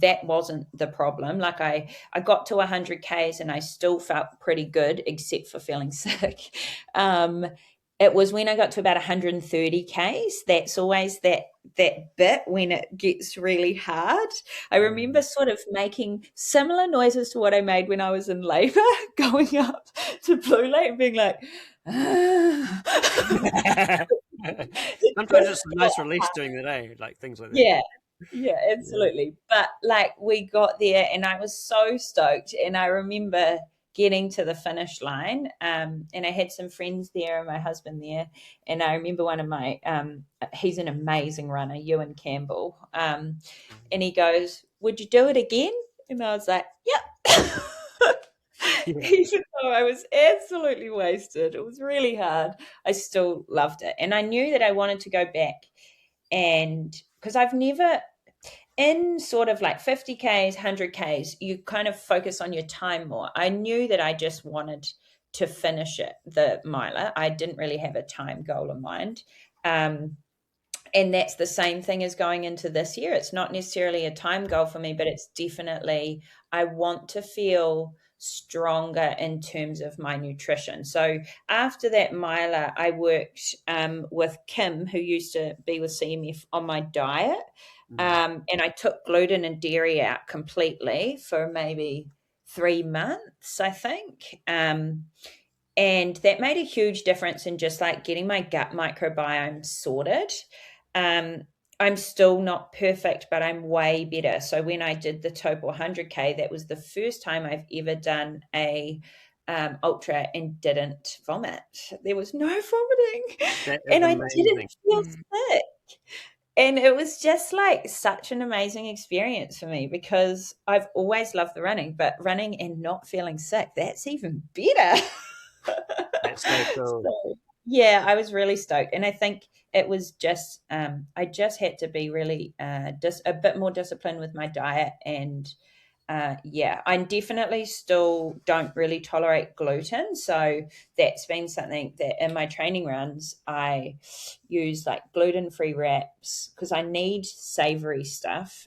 that wasn't the problem. Like I got to 100 Ks and I still felt pretty good, except for feeling sick. It was when I got to about 130 Ks. That's always that bit when it gets really hard. I remember sort of making similar noises to what I made when I was in labour, going up to Blue Lake and being like, Sometimes it's a nice release during the day, like things like that. Yeah, absolutely. But like we got there and I was so stoked, and I remember getting to the finish line, and I had some friends there and my husband there, and I remember one of my he's an amazing runner, Ewan Campbell, and he goes, "Would you do it again?" And I was like, "Yep." Even though I was absolutely wasted, it was really hard, I still loved it, and I knew that I wanted to go back. And because I've never, in sort of like 50 Ks, 100 Ks, you kind of focus on your time more. I knew that I just wanted to finish it, the miler. I didn't really have a time goal in mind. And that's the same thing as going into this year. It's not necessarily a time goal for me, but it's definitely, I want to feel stronger in terms of my nutrition. So after that miler, I worked with Kim, who used to be with CMF, on my diet. And I took gluten and dairy out completely for maybe 3 months, I think. And that made a huge difference in just like getting my gut microbiome sorted. I'm still not perfect, but I'm way better. So when I did the Topo 100K, that was the first time I've ever done a ultra and didn't vomit. There was no vomiting, and I didn't feel sick. And it was just like such an amazing experience for me, because I've always loved the running, but running and not feeling sick, that's even better. That's so cool. So, yeah, I was really stoked. And I think it was just, I just had to be really a bit more disciplined with my diet. And I definitely still don't really tolerate gluten. So that's been something that in my training runs, I use like gluten-free wraps, because I need savory stuff.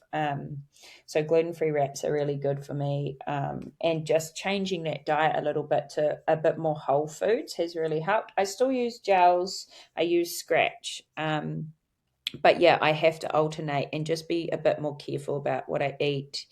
So gluten-free wraps are really good for me. And just changing that diet a little bit to a bit more whole foods has really helped. I still use gels. I use Scratch. But yeah, I have to alternate and just be a bit more careful about what I eat.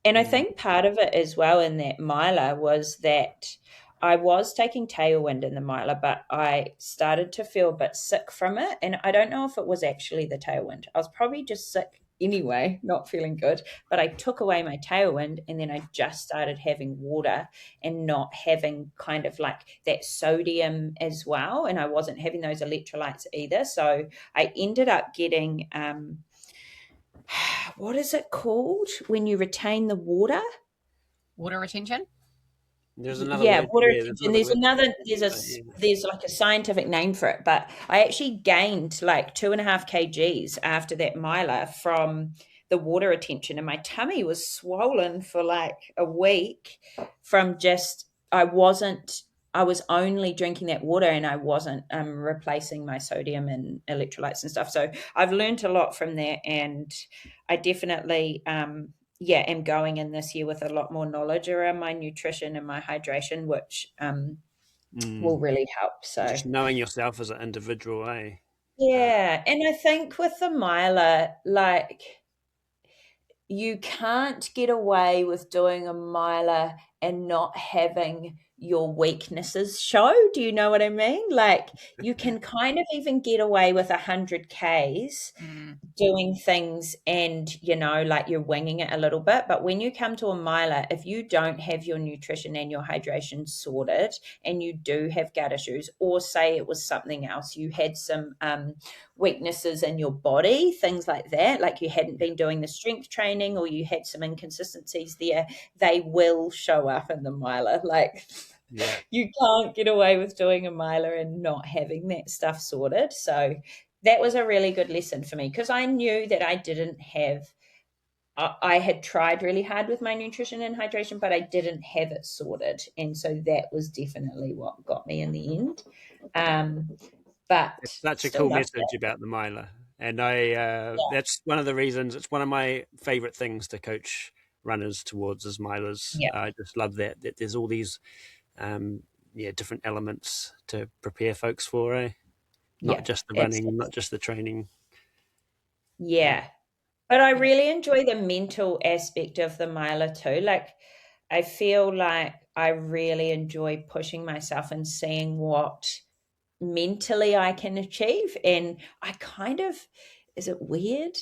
And I think part of it as well in that miler was that I was taking tailwind in the miler, but I started to feel a bit sick from it. And I don't know if it was actually the tailwind. I was probably just sick anyway, not feeling good. But I took away my tailwind, and then I just started having water and not having kind of like that sodium as well. And I wasn't having those electrolytes either. So I ended up getting what is it called when you retain the water? Water retention? There's another word. Water retention. There's like a scientific name for it, but I actually gained like 2.5 kgs after that miler from the water retention, and my tummy was swollen for like a week from just, I was only drinking that water, and I wasn't replacing my sodium and electrolytes and stuff. So I've learned a lot from that, and I definitely am going in this year with a lot more knowledge around my nutrition and my hydration, which will really help. So just knowing yourself as an individual, eh? Yeah, and I think with the miler, like, you can't get away with doing a miler and not having your weaknesses show. Do you know what I mean? Like, you can kind of even get away with 100 Ks doing things and, like you're winging it a little bit. But when you come to a miler, if you don't have your nutrition and your hydration sorted, and you do have gut issues, or say it was something else, you had some weaknesses in your body, things like that, like you hadn't been doing the strength training, or you had some inconsistencies there, they will show up in the miler. Like, you can't get away with doing a miler and not having that stuff sorted. So that was a really good lesson for me, because I knew that I didn't have, I had tried really hard with my nutrition and hydration, but I didn't have it sorted. And so that was definitely what got me in the end. But It's such a still cool loved message it. about the miler. And I that's one of the reasons, it's one of my favorite things to coach runners towards is milers. Yeah. I just love that there's all these different elements to prepare folks for, Yeah, not just the running, absolutely. not just the training. Yeah. But I really enjoy the mental aspect of the miler too. Like, I feel like I really enjoy pushing myself and seeing what mentally I can achieve. And I kind of, is it weird?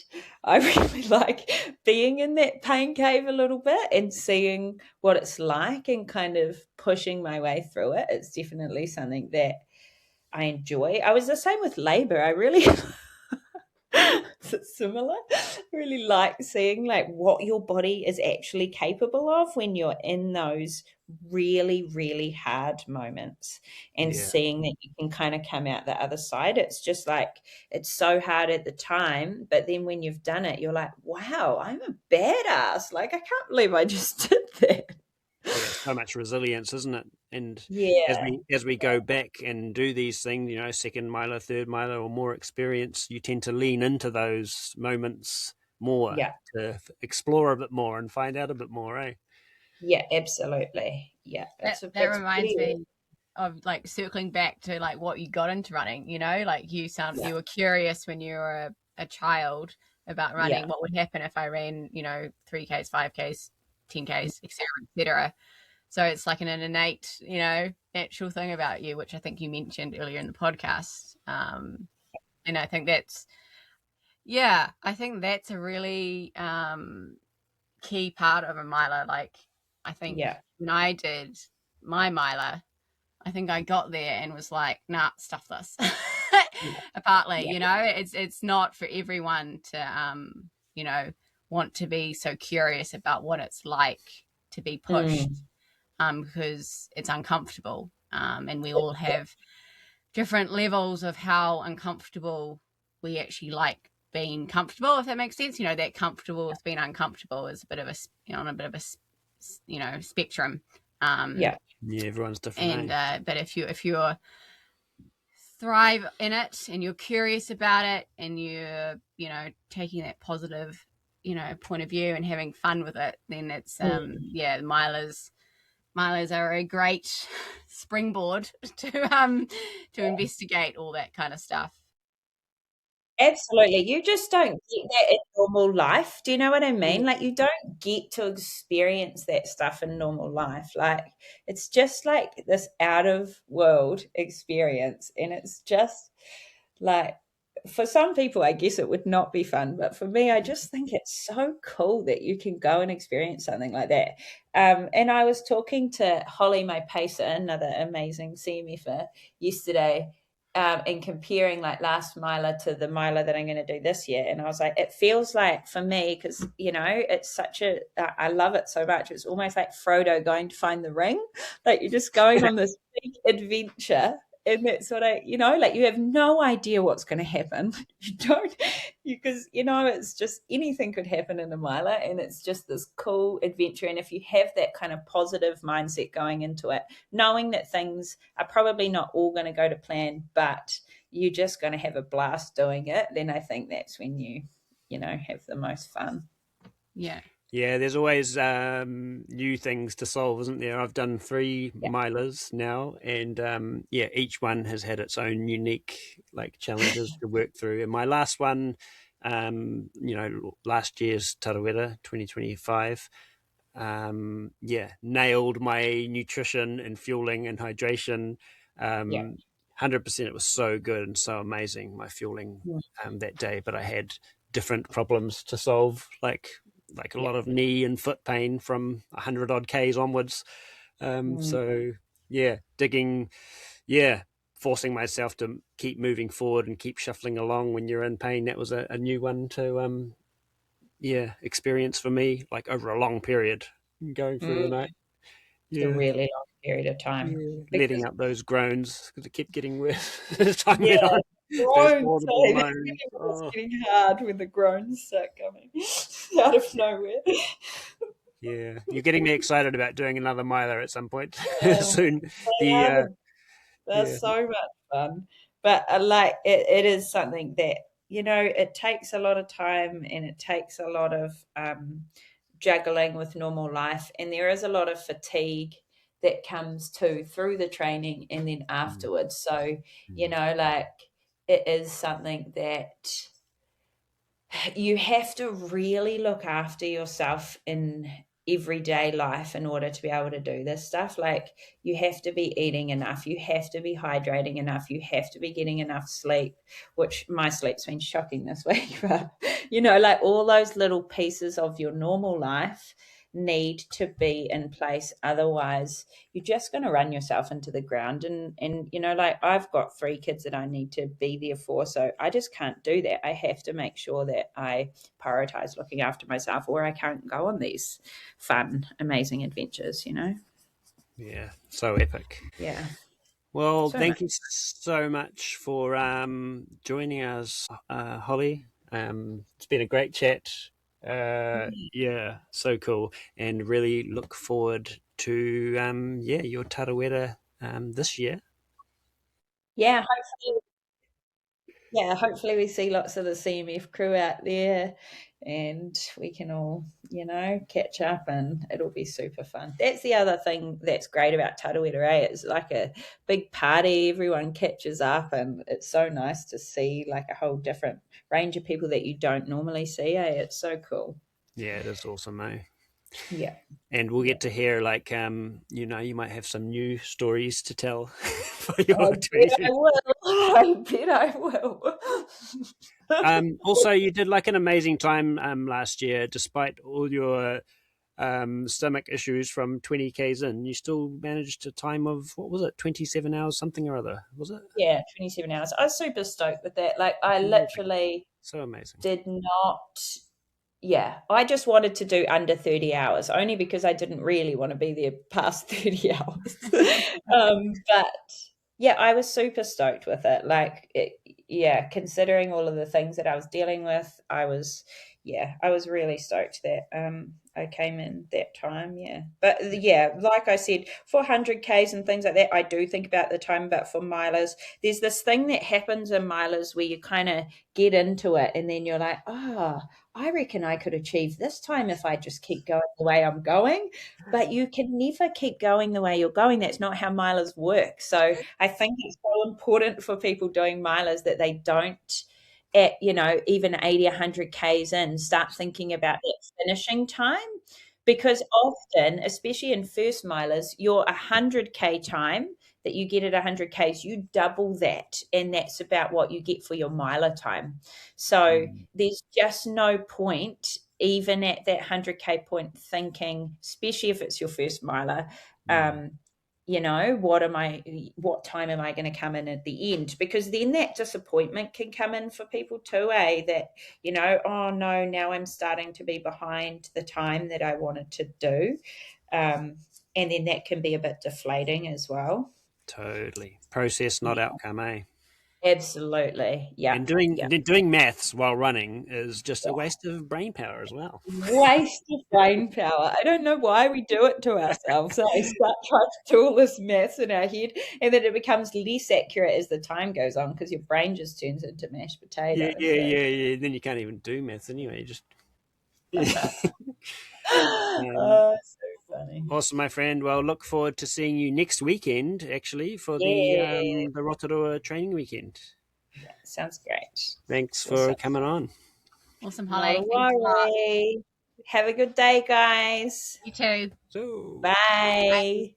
I really like being in that pain cave a little bit and seeing what it's like and kind of pushing my way through it. It's definitely something that I enjoy. I was the same with labor. I really is it similar? I really like seeing like what your body is actually capable of when you're in those really, really hard moments, and Yeah. seeing that you can kind of come out the other side. It's just like, it's so hard at the time, but then when you've done it, you're like, wow, I'm a badass. Like, I can't believe I just did that. Yeah, so much resilience, isn't it? And Yeah. as we go back and do these things, second miler, third miler, or more experience, you tend to lean into those moments more Yeah. to explore a bit more and find out a bit more, eh? Yeah, absolutely. Yeah. That It's reminds pretty. me of like circling back to like what you got into running, like you were curious when you were a child about running, Yeah. what would happen if I ran, 3Ks, 5Ks, 10Ks, etc. So it's like an innate, natural thing about you, which I think you mentioned earlier in the podcast. And I think that's a really key part of a miler. Like, I think Yeah. when I did my miler, I think I got there and was like, nah, stuff this. Partly, it's not for everyone to, want to be so curious about what it's like to be pushed, because it's uncomfortable. And we all have different levels of how uncomfortable we actually like being comfortable, if that makes sense. That comfortable with being uncomfortable is a bit of a, on a bit of a, spectrum. Yeah. Yeah, everyone's different. And but if you're thrive in it and you're curious about it and you're taking that positive point of view and having fun with it, then it's milers are a great springboard to investigate all that kind of stuff. Absolutely. You just don't get that in normal life. Do you know what I mean? Like, you don't get to experience that stuff in normal life. Like, it's just like this out of world experience. And it's just like, for some people, I guess it would not be fun. But for me, I just think it's so cool that you can go and experience something like that. And I was talking to Holly, my pacer, another amazing CMFer, yesterday, and comparing like last miler to the miler that I'm going to do this year. And I was like, it feels like, for me, because, it's I love it so much. It's almost like Frodo going to find the ring. Like, you're just going on this big adventure. And that's what like, you have no idea what's going to happen. You don't, because, it's just anything could happen in a miler, and it's just this cool adventure. And if you have that kind of positive mindset going into it, knowing that things are probably not all going to go to plan, but you're just going to have a blast doing it, then I think that's when you have the most fun. Yeah. Yeah, there's always new things to solve, isn't there? I've done 3 milers now, and each one has had its own unique challenges to work through. And my last one, last year's Tarawera 2025, nailed my nutrition and fueling and hydration. 100%. It was so good and so amazing, my fueling that day, but I had different problems to solve, like a lot of knee and foot pain from 100 odd Ks onwards. So digging, forcing myself to keep moving forward and keep shuffling along when you're in pain. That was a new one to, experience for me, like over a long period, going through the night. It's a really long period of time. Letting out those groans because it kept getting worse as time went on. Those groans. audible It's moans. getting hard when the groans start coming out of nowhere. Yeah, you're getting me excited about doing another miler at some point Oh, soon. they The are they're yeah, so much fun. But like it is something that, it takes a lot of time and it takes a lot of juggling with normal life. And there is a lot of fatigue that comes too through the training and then afterwards. So, like it is something that you have to really look after yourself in everyday life in order to be able to do this stuff. Like you have to be eating enough, you have to be hydrating enough, you have to be getting enough sleep, which my sleep's been shocking this week. But like all those little pieces of your normal life need to be in place. Otherwise you're just going to run yourself into the ground. And like I've got 3 kids that I need to be there for, so I just can't do that. I have to make sure that I prioritize looking after myself, or I can't go on these fun, amazing adventures. yeah, so epic. Yeah. Well, So thank you so much for joining us, Holly. It's been a great chat. Yeah, so cool, and really look forward to your Tarawera this year. yeah, hopefully we see lots of the CMF crew out there and we can all, catch up and it'll be super fun. That's the other thing that's great about Tarawera, eh? It's like a big party, everyone catches up and it's so nice to see like a whole different range of people that you don't normally see, eh? It's so cool. Yeah, it is awesome, eh? Yeah. And we'll get to hear like you might have some new stories to tell for your I bet I will. I bet I will. Also, you did like an amazing time last year, despite all your stomach issues from 20 k's in. You still managed a time of, what was it, 27 hours, something or other, was it? Yeah, 27 hours. I was super stoked with that. Like, I literally so amazing. did not. Yeah, I just wanted to do under 30 hours, only because I didn't really want to be there past 30 hours. But yeah, I was super stoked with it. Like, considering all of the things that I was dealing with, I was really stoked that I came in that time. Yeah, but yeah, like I said, for 100Ks and things like that, I do think about the time. But for milers, there's this thing that happens in milers where you kind of get into it, and then you're like, I reckon I could achieve this time if I just keep going the way I'm going. But you can never keep going the way you're going. That's not how milers work. So I think it's so important for people doing milers that they don't, at even 80, 100Ks in, start thinking about that finishing time. Because often, especially in first milers, your 100K time that you get at 100Ks, you double that. And that's about what you get for your miler time. So there's just no point, even at that 100K point, thinking, especially if it's your first miler, what time am I going to come in at the end? Because then that disappointment can come in for people too, that, oh no, now I'm starting to be behind the time that I wanted to do. And then that can be a bit deflating as well. Totally. Process, not outcome, eh? Absolutely. Yeah. And doing maths while running is just a waste of brain power as well. Waste of brain power. I don't know why we do it to ourselves. I start trying to do all this maths in our head, and then it becomes less accurate as the time goes on because your brain just turns into mashed potatoes. Yeah. Then you can't even do maths anyway. You just Oh, so funny. Awesome, my friend. Well, look forward to seeing you next weekend, actually, for the Rotorua training weekend. Yeah, sounds great. Thanks for coming on. Awesome, Holly. No worry. Have a good day, guys. You too. So, Bye.